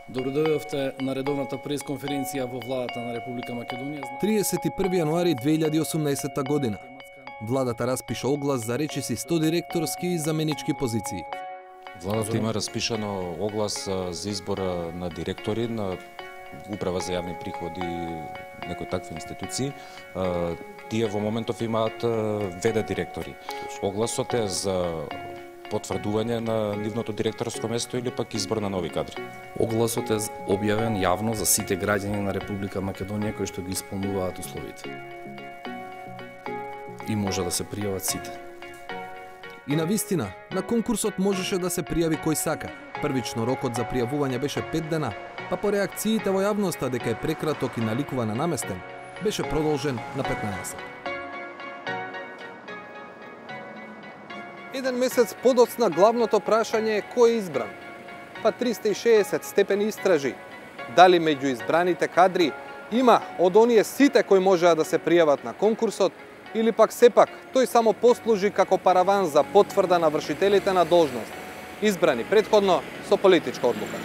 Добро дојдовте на редовната пресконференција во владата на Република Македонија. 31 јануари 2018 година. Владата распиша оглас за речиси 100 директорски и заменички позиции. Владата има распишано оглас за избор на директори на Управа за јавни приходи, некои такви институции. Тие во моментов имаат ВД директори. Огласот е за потврдување на нивното директорско место или пак избор на нови кадри. Огласот е објавен јавно за сите граѓани на Република Македонија кои што ги исполнуваат условите. И може да се пријават сите. И на вистина, на конкурсот можеше да се пријави кој сака. Првично рокот за пријавување беше 5 дена, па по реакциите во јавноста дека е прекраток и наликува на наместен, беше продолжен на 15. Еден месец подоцна главното прашање е кој е избран. Па 360 степени истражи. Дали меѓу избраните кадри има од оние сите кои можеа да се пријават на конкурсот, или пак сепак тој само послужи како параван за потврда на вршителите на должност, избрани претходно со политичка одлука.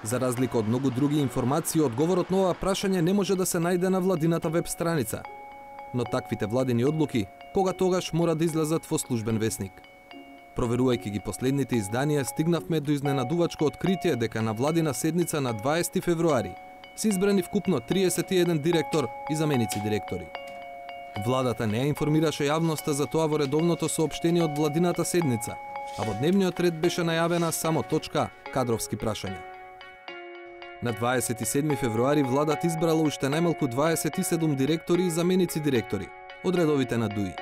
За разлика од многу други информации, одговорот на ова прашање не може да се најде на владината веб страница. Но таквите владини одлуки кога тогаш мора да излезат во службен весник. Проверувајќи ги последните изданија, стигнавме до изненадувачко откритие дека на владина седница на 20 февруари се избрани вкупно 31 директор и заменици директори. Владата не ја информираше јавноста за тоа во редовното соопштение од владината седница, а во дневниот ред беше најавена само точка кадровски прашања. На 27 февруари владата избрала уште најмалку 27 директори и заменици директори од редовите на ДУИ.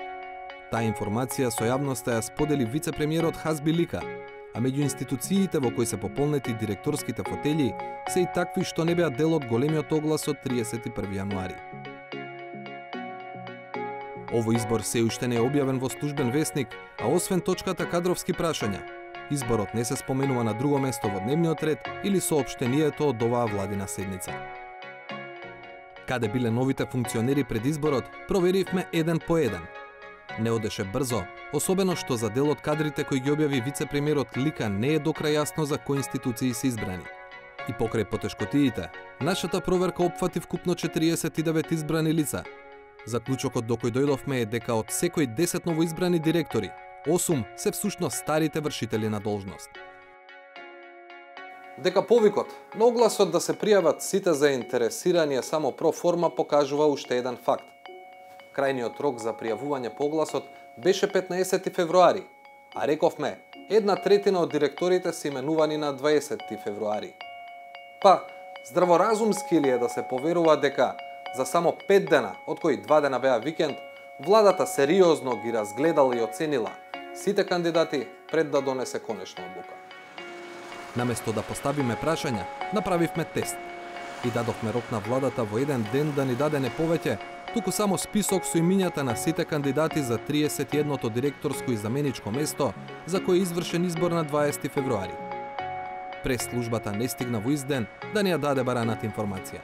Таа информација со јавноста ја сподели вице-премиерот Хазби Лика, а меѓу институциите во кои се пополнети директорските фотели се и такви што не беа дел од големиот оглас од 31 јануари. Овој избор се уште не е објавен во службен весник, а освен точката кадровски прашања, изборот не се споменува на друго место во дневниот ред или соопштението од оваа владина седница. Каде биле новите функционери пред изборот, проверивме еден по еден. Не одеше брзо, особено што за дел од кадрите кои ги објави вице-премиерот Лика не е докрај јасно за кои институции се избрани. И покрај потешкотиите, нашата проверка опфати вкупно 49 избрани лица. Заклучокот до кој дојдовме е дека од секој 10 новоизбрани директори, 8 се всушност старите вршители на должност. Дека повикот на огласот да се пријават сите заинтересирани е само проформа покажува уште еден факт. Крајниот рок за пријавување по огласот беше 15 февруари, а рековме, 1/3 од директорите се именувани на 20 февруари. Па, здраворазумски ли е да се поверува дека за само 5 дена, од кои 2 дена беа викенд, владата сериозно ги разгледала и оценила сите кандидати пред да донесе конечна одлука. Наместо да поставиме прашања, направивме тест и дадовме рок на владата во еден ден да ни даде не повеќе, туку само список со имињата на сите кандидати за 31-то директорско и заменичко место за кој е извршен избор на 20 февруари. Прес-службата не стигна во изден да ни ја даде бараната информација.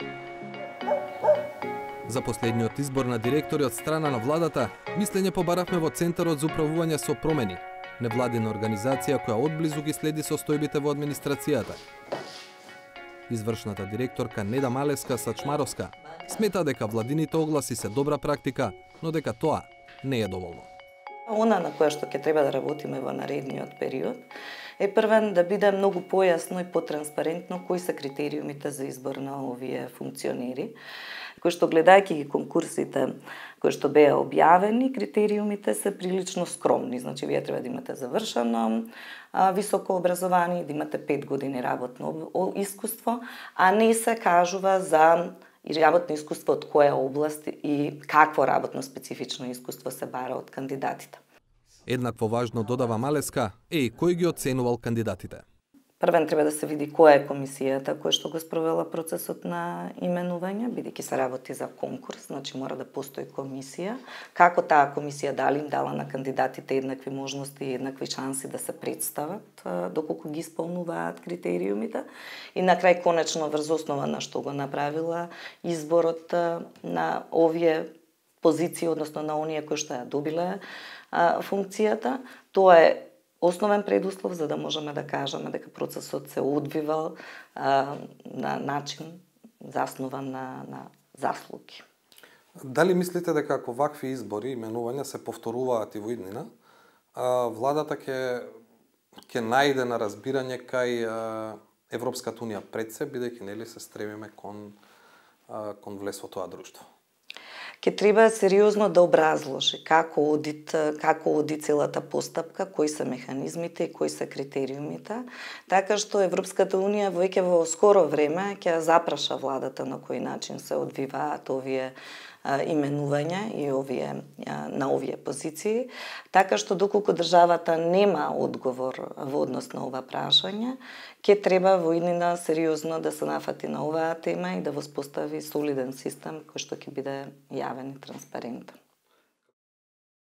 За последниот избор на директори од страна на владата, мислење побаравме во Центарот за управување со промени, невладина организација која одблизу ги следи состојбите во администрацијата. Извршната директорка Неда Малевска-Сачмаровска смета дека владините огласи се добра практика, но дека тоа не е доволно. Она на која што ќе треба да работиме во наредниот период е првен да биде многу појасно и потранспарентно кои се критериумите за избор на овие функционери, кои што гледајќи ги конкурсите кои што беа објавени, критериумите се прилично скромни. Значи, вие треба да имате завршено високо образование, да имате 5 години работно искуство, а не се кажува за работно искуство од која област и какво работно специфично искуство се бара од кандидатите. Еднакво важно, додава Малеска, е и кој ги оценувал кандидатите. Првен треба да се види која е комисијата која што го спровела процесот на именување, бидејќи се работи за конкурс, значи мора да постои комисија. Како таа комисија дали им дала на кандидатите еднакви можности и еднакви шанси да се представат, доколку ги исполнуваат критериумите. И на крај конечно врз основа на што го направила изборот на овие позиции, односно на оние кои што ја добиле функцијата, тоа е основен предуслов за да можеме да кажеме дека процесот се одвивал на начин заснован на заслуги. Дали мислите дека ако вакви избори, именувања се повторуваат и во иднина, владата ќе најде на разбирање кај Европската унија пред се, бидејќи нели се стремиме кон влез во тоа друштво? Ке треба сериозно да образложи како оди целата постапка, кои се механизмите и кои се критериумите, така што Европската унија веќе во скоро време ќе запраша владата на кој начин се одвиваат овие именувања и на овие позиции, така што доколку државата нема одговор во однос на ова прашање, ќе треба во иднина сериозно да се нафати на оваа тема и да воспостави солиден систем кој што ќе биде јавен и транспарентен.